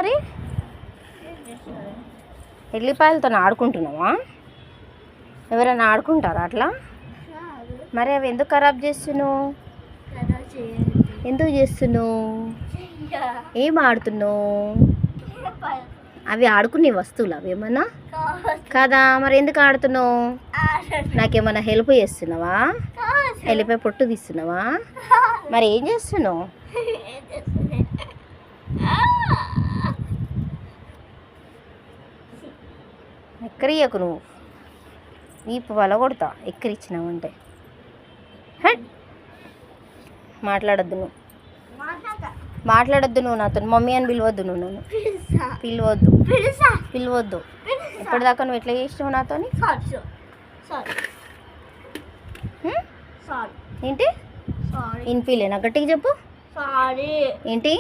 మరి ఎల్లిపాయలతో ఆడుకుంటున్నావా? ఎవరైనా ఆడుకుంటారా అట్లా? మరి అవి ఎందుకు ఖరాబ్ చేస్తున్నావు? ఎందుకు చేస్తున్నావు? ఏం ఆడుతున్నావు? అవి ఆడుకునే వస్తువులు అవి ఏమన్నా కదా? మరి ఎందుకు ఆడుతున్నావు? నాకేమన్నా హెల్ప్ చేస్తున్నావా? వెళ్ళిపోయి పొట్టు తీస్తున్నావా? మరి ఏం చేస్తున్నావు? ఎక్కరియకు నువ్వు, వీపు వలగొడతా ఎక్కరిచ్చినావంటే. హట్, మాట్లాడద్దు నువ్వు, మాట్లాడద్దు నువ్వు నాతో. మమ్మీ అని పిలవద్దు నువ్వు, నన్ను పిలవద్దు. ఇప్పటిదాకా నువ్వు ఎట్లా చేసినావు నాతో? ఏంటి ఇన్ఫీలేనా? గట్టిగా చెప్పు. ఏంటి?